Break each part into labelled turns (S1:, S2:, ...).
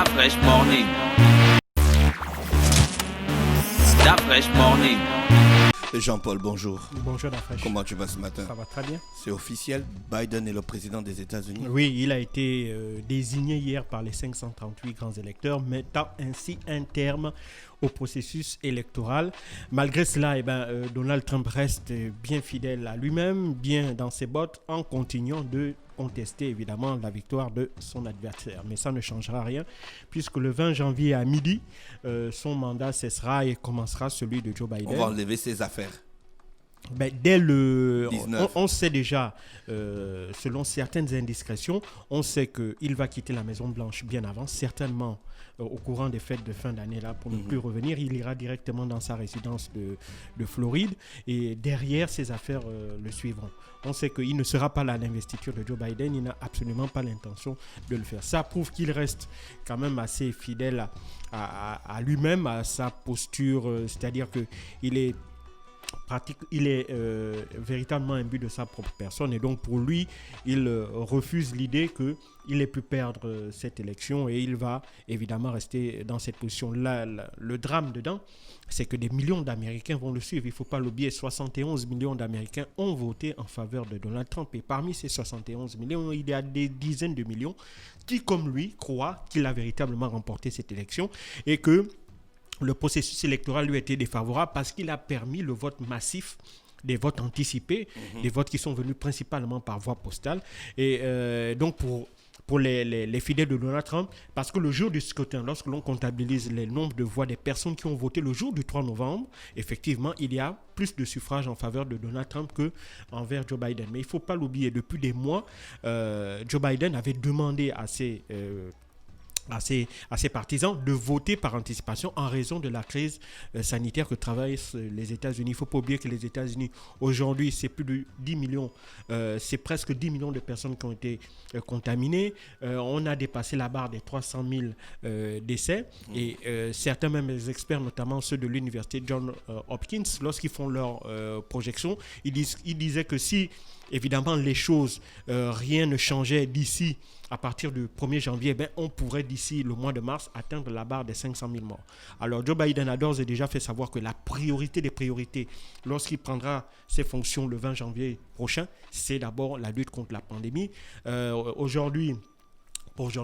S1: Fresh Morning. Da Fresh Morning.
S2: Jean-Paul, bonjour.
S3: Bonjour Dafresh.
S2: Comment tu vas ce matin?
S3: Ça va très bien.
S2: C'est officiel, Biden est le président des États-Unis.
S3: Oui, il a été désigné hier par les 538 grands électeurs, mettant ainsi un terme au processus électoral. Malgré cela, Donald Trump reste bien fidèle à lui-même, bien dans ses bottes, en continuant de contester évidemment la victoire de son adversaire. Mais ça ne changera rien, puisque le 20 janvier à midi, son mandat cessera et commencera celui de Joe Biden.
S2: On va enlever ses affaires.
S3: Dès le
S2: 19.
S3: On sait déjà, selon certaines indiscrétions, on sait qu'il va quitter la Maison-Blanche bien avant, certainement au courant des fêtes de fin d'année là, pour ne plus revenir. Il ira directement dans sa résidence de Floride et derrière, ses affaires le suivront. On sait qu'il ne sera pas là à l'investiture de Joe Biden, il n'a absolument pas l'intention de le faire. Ça prouve qu'il reste quand même assez fidèle à lui-même, à sa posture, c'est-à-dire qu'il est véritablement imbu de sa propre personne et donc pour lui il refuse l'idée qu'il ait pu perdre cette élection et il va évidemment rester dans cette position là. Le drame dedans, c'est que des millions d'Américains vont le suivre. Il ne faut pas l'oublier, 71 millions d'Américains ont voté en faveur de Donald Trump et parmi ces 71 millions, il y a des dizaines de millions qui, comme lui, croient qu'il a véritablement remporté cette élection et que le processus électoral lui a été défavorable parce qu'il a permis le vote massif, des votes anticipés, des votes qui sont venus principalement par voie postale. Et donc pour les fidèles de Donald Trump, parce que le jour du scrutin, lorsque l'on comptabilise les nombres de voix des personnes qui ont voté le jour du 3 novembre, effectivement, il y a plus de suffrages en faveur de Donald Trump qu'envers Joe Biden. Mais il ne faut pas l'oublier, depuis des mois, Joe Biden avait demandé à ses partisans de voter par anticipation en raison de la crise sanitaire que traversent les États-Unis. Il ne faut pas oublier que les États-Unis, aujourd'hui, c'est plus de 10 millions, c'est presque 10 millions de personnes qui ont été contaminées. On a dépassé la barre des 300 000 décès. Et certains même experts, notamment ceux de l'université Johns Hopkins, lorsqu'ils font leurs projections, ils disaient que si, évidemment, les choses, rien ne changeait d'ici à partir du 1er janvier, on pourrait d'ici le mois de mars atteindre la barre des 500 000 morts. Alors Joe Biden a d'ores et déjà fait savoir que la priorité des priorités, lorsqu'il prendra ses fonctions le 20 janvier prochain, c'est d'abord la lutte contre la pandémie.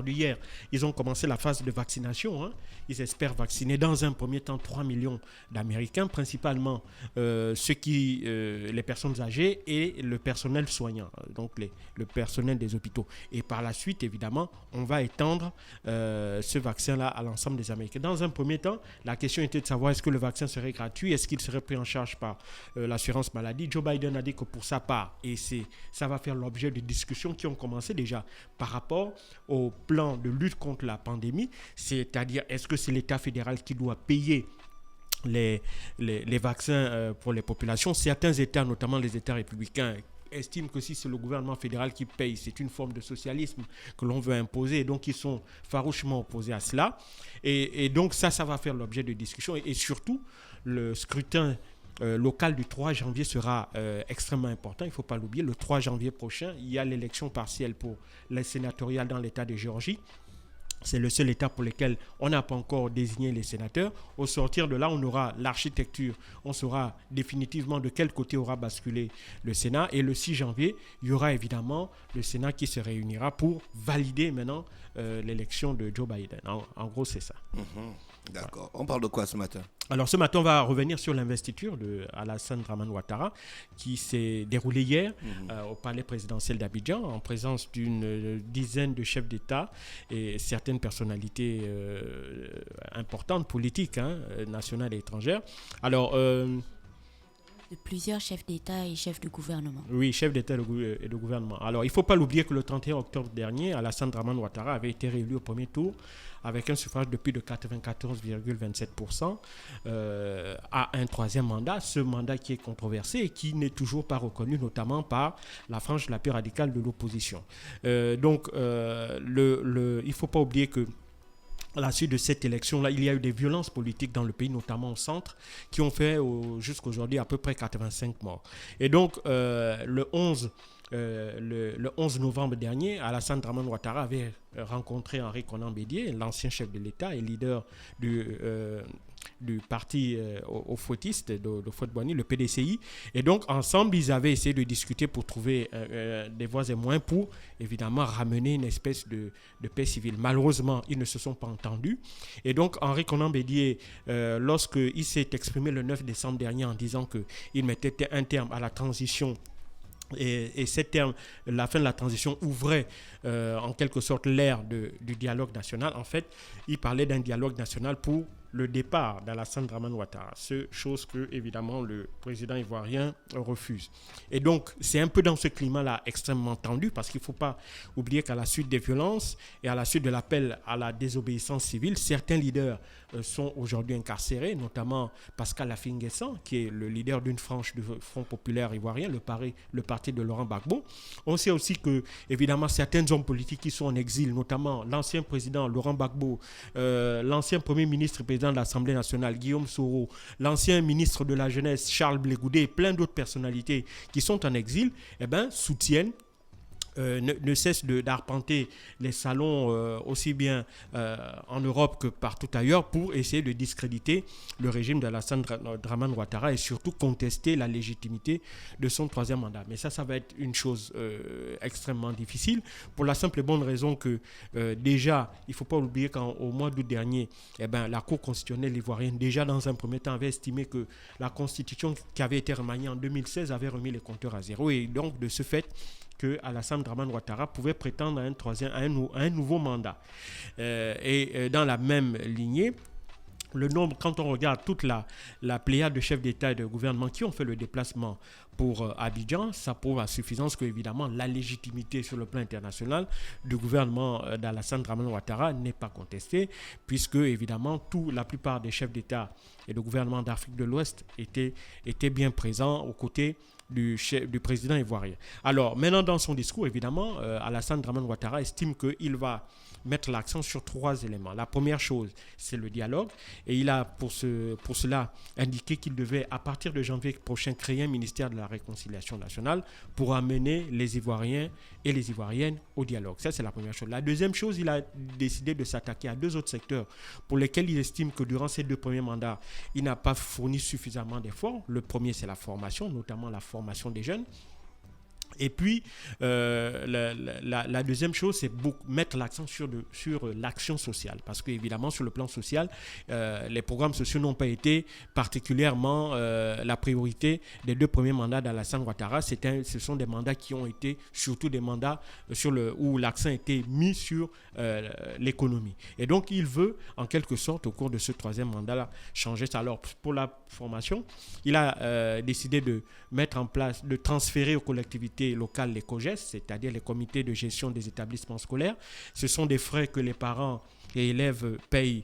S3: Hier, ils ont commencé la phase de vaccination. Ils espèrent vacciner dans un premier temps 3 millions d'Américains, principalement les personnes âgées et le personnel soignant, donc le personnel des hôpitaux. Et par la suite, évidemment, on va étendre ce vaccin-là à l'ensemble des Américains. Dans un premier temps, la question était de savoir est-ce que le vaccin serait gratuit, est-ce qu'il serait pris en charge par l'assurance maladie. Joe Biden a dit que pour sa part, et ça va faire l'objet de discussions qui ont commencé déjà par rapport au plan de lutte contre la pandémie, c'est-à-dire est-ce que c'est l'État fédéral qui doit payer les vaccins pour les populations. Certains États, notamment les États républicains, estiment que si c'est le gouvernement fédéral qui paye, c'est une forme de socialisme que l'on veut imposer, et donc ils sont farouchement opposés à cela. Et donc ça va faire l'objet de discussions. Et surtout, le scrutin local du 3 janvier sera extrêmement important. Il ne faut pas l'oublier. Le 3 janvier prochain, il y a l'élection partielle pour les sénatoriales dans l'État de Géorgie. C'est le seul État pour lequel on n'a pas encore désigné les sénateurs. Au sortir de là, on aura l'architecture. On saura définitivement de quel côté aura basculé le Sénat. Et le 6 janvier, il y aura évidemment le Sénat qui se réunira pour valider maintenant l'élection de Joe Biden. En gros, c'est ça.
S2: D'accord. On parle de quoi ce matin?
S3: Alors ce matin, on va revenir sur l'investiture d'Alassane Dramane Ouattara qui s'est déroulée hier au palais présidentiel d'Abidjan en présence d'une dizaine de chefs d'État et certaines personnalités importantes, politiques, nationales et étrangères. Alors...
S4: de plusieurs chefs d'État et chefs de gouvernement.
S3: Oui, chefs d'État et de gouvernement. Alors, il ne faut pas l'oublier que le 31 octobre dernier, Alassane Dramane Ouattara avait été réélu au premier tour avec un suffrage de plus de 94,27% à un troisième mandat. Ce mandat qui est controversé et qui n'est toujours pas reconnu, notamment par la frange la plus radicale de l'opposition. Donc, il ne faut pas oublier que à la suite de cette élection-là, il y a eu des violences politiques dans le pays, notamment au centre, qui ont fait jusqu'à aujourd'hui à peu près 85 morts. Et donc, le 11 le 11 novembre dernier, Alassane Dramane Ouattara avait rencontré Henri Konan Bédié, l'ancien chef de l'État et leader du parti aux fouettistes de Fouet-Boigny, le PDCI. Et donc, ensemble, ils avaient essayé de discuter pour trouver des voies et moyens pour, évidemment, ramener une espèce de paix civile. Malheureusement, ils ne se sont pas entendus. Et donc, Henri Konan Bédié, lorsqu'il s'est exprimé le 9 décembre dernier en disant qu'il mettait un terme à la transition, et ces termes, la fin de la transition ouvrait en quelque sorte l'ère du dialogue national. En fait, il parlait d'un dialogue national pour le départ d'Alassane Dramane Ouattara, chose que, évidemment, le président ivoirien refuse. Et donc, c'est un peu dans ce climat-là extrêmement tendu, parce qu'il ne faut pas oublier qu'à la suite des violences et à la suite de l'appel à la désobéissance civile, certains leaders sont aujourd'hui incarcérés, notamment Pascal Affi-N'Guessan, qui est le leader d'une frange du Front populaire ivoirien, le parti de Laurent Gbagbo. On sait aussi que, évidemment, certains hommes politiques qui sont en exil, notamment l'ancien président Laurent Gbagbo, l'ancien premier ministre et président de l'Assemblée nationale, Guillaume Soro, l'ancien ministre de la Jeunesse, Charles Blé Goudé, et plein d'autres personnalités qui sont en exil, soutiennent ne cesse d'arpenter les salons aussi bien en Europe que partout ailleurs pour essayer de discréditer le régime d'Alassane Dramane Ouattara et surtout contester la légitimité de son troisième mandat. Mais ça va être une chose extrêmement difficile pour la simple et bonne raison que déjà, il ne faut pas oublier qu'au mois d'août dernier, la Cour constitutionnelle ivoirienne, déjà dans un premier temps, avait estimé que la constitution qui avait été remaniée en 2016 avait remis les compteurs à zéro. Et donc, de ce fait, que Alassane Dramane Ouattara pouvait prétendre à un nouveau mandat. Dans la même lignée, le nombre, quand on regarde toute la pléiade de chefs d'État et de gouvernement qui ont fait le déplacement pour Abidjan, ça prouve à suffisance que, évidemment, la légitimité sur le plan international du gouvernement d'Alassane Dramane Ouattara n'est pas contestée, puisque, évidemment, la plupart des chefs d'État et de gouvernement d'Afrique de l'Ouest étaient bien présents aux côtés du président ivoirien. Alors, maintenant, dans son discours, évidemment, Alassane Dramane Ouattara estime qu'il va mettre l'accent sur 3 éléments. La première chose, c'est le dialogue. Et il a, pour cela, indiqué qu'il devait, à partir de janvier prochain, créer un ministère de la réconciliation nationale pour amener les Ivoiriens et les Ivoiriennes au dialogue. Ça, c'est la première chose. La deuxième chose, il a décidé de s'attaquer à 2 autres secteurs pour lesquels il estime que durant ces 2 premiers mandats, il n'a pas fourni suffisamment d'efforts. Le premier, c'est la formation, notamment la formation des jeunes. Et puis, la deuxième chose, c'est mettre l'accent sur l'action sociale. Parce qu'évidemment, sur le plan social, les programmes sociaux n'ont pas été particulièrement la priorité des 2 premiers mandats d'Alassane Ouattara. Ce sont des mandats qui ont été surtout des mandats où l'accent a été mis sur l'économie. Et donc, il veut, en quelque sorte, au cours de ce 3e mandat-là, changer ça. Alors, pour la formation, il a décidé de mettre en place, de transférer aux collectivités locales les COGES, c'est-à-dire les comités de gestion des établissements scolaires. Ce sont des frais que les parents et élèves payent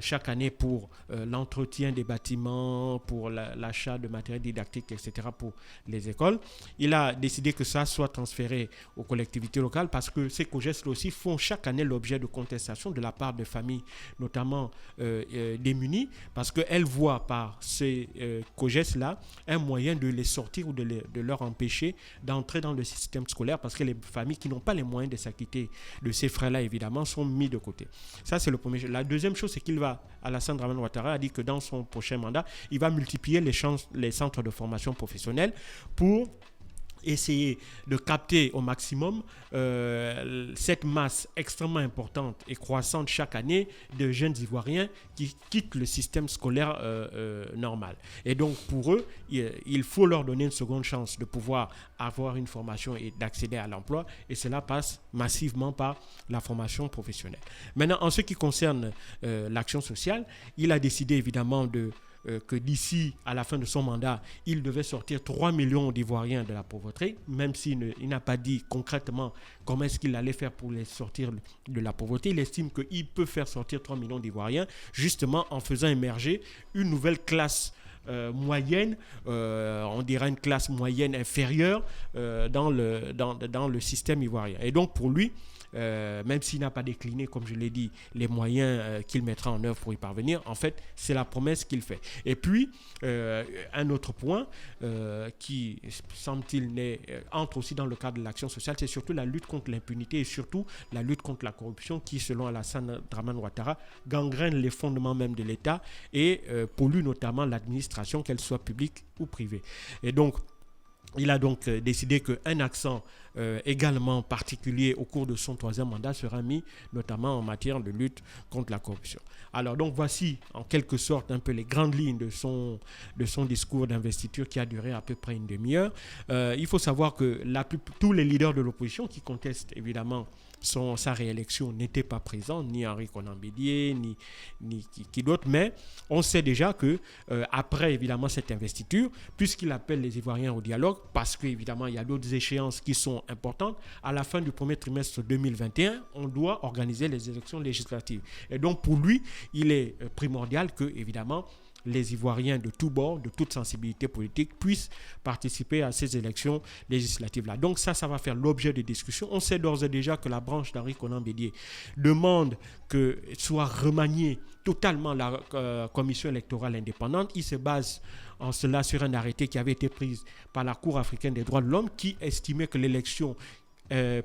S3: chaque année pour l'entretien des bâtiments, pour l'achat de matériel didactique, etc. pour les écoles. Il a décidé que ça soit transféré aux collectivités locales parce que ces COGES aussi font chaque année l'objet de contestation de la part de familles, notamment démunies, parce qu'elles voient par ces COGES-là un moyen de les sortir ou de leur empêcher d'entrer dans le système scolaire parce que les familles qui n'ont pas les moyens de s'acquitter de ces frais-là, évidemment, sont mis de côté. Ça, c'est le premier. La deuxième chose, c'est Alassane Dramane Ouattara a dit que dans son prochain mandat, il va multiplier les centres de formation professionnelle pour essayer de capter au maximum cette masse extrêmement importante et croissante chaque année de jeunes Ivoiriens qui quittent le système scolaire normal. Et donc, pour eux, il faut leur donner une seconde chance de pouvoir avoir une formation et d'accéder à l'emploi. Et cela passe massivement par la formation professionnelle. Maintenant, en ce qui concerne l'action sociale, il a décidé évidemment que d'ici à la fin de son mandat, il devait sortir 3 millions d'Ivoiriens de la pauvreté, même s'il n'a pas dit concrètement comment est-ce qu'il allait faire pour les sortir de la pauvreté. Il estime qu'il peut faire sortir 3 millions d'Ivoiriens justement en faisant émerger une nouvelle classe moyenne, on dirait une classe moyenne inférieure dans le système ivoirien. Et donc pour lui, même s'il n'a pas décliné, comme je l'ai dit, les moyens qu'il mettra en œuvre pour y parvenir, en fait, c'est la promesse qu'il fait. Et puis, un autre point qui, semble-t-il, entre aussi dans le cadre de l'action sociale, c'est surtout la lutte contre l'impunité et surtout la lutte contre la corruption qui, selon Alassane Dramane Ouattara, gangrène les fondements même de l'État et pollue notamment l'administration, qu'elle soit publique ou privée. Et donc, il a donc décidé qu'un accent également particulier au cours de son 3e mandat sera mis notamment en matière de lutte contre la corruption. Alors donc voici en quelque sorte un peu les grandes lignes de son discours d'investiture qui a duré à peu près une demi-heure. Il faut savoir que tous les leaders de l'opposition qui contestent évidemment sa réélection n'étaient pas présents, ni Henri Konan Bédié, ni qui d'autre, mais on sait déjà que après évidemment cette investiture, puisqu'il appelle les Ivoiriens au dialogue, parce qu'évidemment il y a d'autres échéances qui sont importantes, à la fin du premier trimestre 2021, on doit organiser les élections législatives. Et donc pour lui, il est primordial que évidemment les Ivoiriens de tous bords, de toute sensibilité politique, puissent participer à ces élections législatives-là. Donc ça va faire l'objet de discussions. On sait d'ores et déjà que la branche d'Henri Konan Bédié demande que soit remaniée totalement la commission électorale indépendante. Il se base en cela sur un arrêté qui avait été pris par la Cour africaine des droits de l'homme qui estimait que l'élection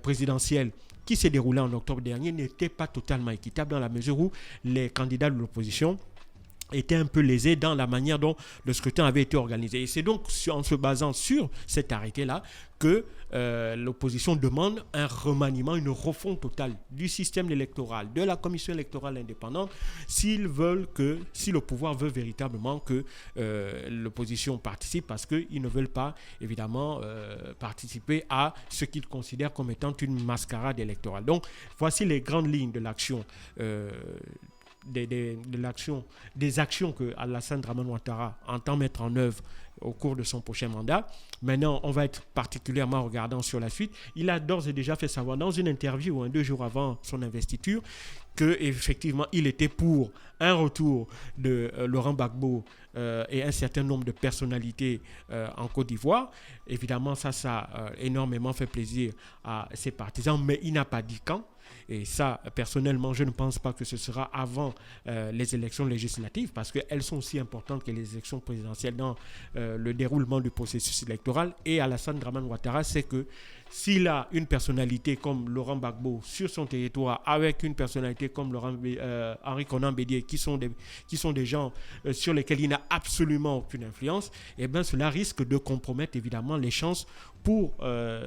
S3: présidentielle qui s'est déroulée en octobre dernier n'était pas totalement équitable dans la mesure où les candidats de l'opposition était un peu lésé dans la manière dont le scrutin avait été organisé. Et c'est donc en se basant sur cet arrêté-là que l'opposition demande un remaniement, une refonte totale du système électoral, de la commission électorale indépendante, si le pouvoir veut véritablement que l'opposition participe, parce qu'ils ne veulent pas, évidemment, participer à ce qu'ils considèrent comme étant une mascarade électorale. Donc, voici les grandes lignes de l'action des actions que Alassane Dramane Ouattara entend mettre en œuvre au cours de son prochain mandat. Maintenant, on va être particulièrement regardant sur la suite. Il a d'ores et déjà fait savoir dans une interview 2 jours avant son investiture qu'effectivement, il était pour un retour de Laurent Gbagbo et un certain nombre de personnalités en Côte d'Ivoire. Évidemment, ça a énormément fait plaisir à ses partisans, mais il n'a pas dit quand. Et ça, personnellement, je ne pense pas que ce sera avant les élections législatives parce qu'elles sont aussi importantes que les élections présidentielles dans le déroulement du processus électoral. Et Alassane Dramane Ouattara sait que s'il a une personnalité comme Laurent Gbagbo sur son territoire avec une personnalité comme Henri Konan Bédié qui sont des gens sur lesquels il n'a absolument aucune influence, eh bien cela risque de compromettre évidemment les chances pour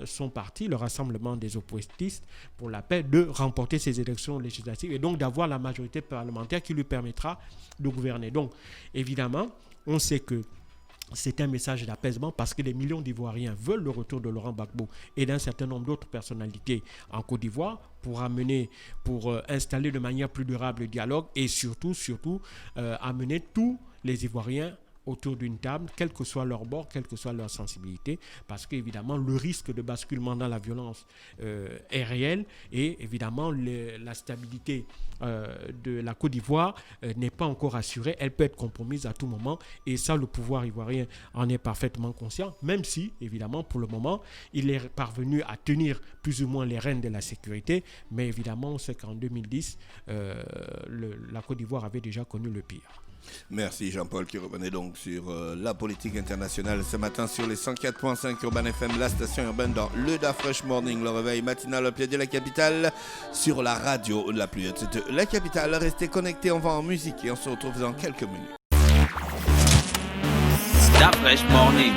S3: son parti, le Rassemblement des oppositistes pour la paix, de remporter ces élections législatives et donc d'avoir la majorité parlementaire qui lui permettra de gouverner. Donc évidemment, on sait que c'est un message d'apaisement parce que des millions d'Ivoiriens veulent le retour de Laurent Gbagbo et d'un certain nombre d'autres personnalités en Côte d'Ivoire pour installer de manière plus durable le dialogue et surtout amener tous les Ivoiriens autour d'une table, quel que soit leur bord, quelle que soit leur sensibilité, parce qu'évidemment, le risque de basculement dans la violence est réel et évidemment, la stabilité de la Côte d'Ivoire n'est pas encore assurée. Elle peut être compromise à tout moment et ça, le pouvoir ivoirien en est parfaitement conscient, même si, évidemment, pour le moment, il est parvenu à tenir plus ou moins les rênes de la sécurité, mais évidemment, on sait qu'en 2010, la Côte d'Ivoire avait déjà connu le pire.
S2: Merci Jean-Paul qui revenait donc sur la politique internationale ce matin sur les 104.5 Urban FM, la station urbaine dans le Da Fresh Morning, le réveil matinal au pied de la capitale sur la radio la plus haute de la capitale. Restez connectés, on va en musique et on se retrouve dans quelques minutes.
S1: Da Fresh Morning.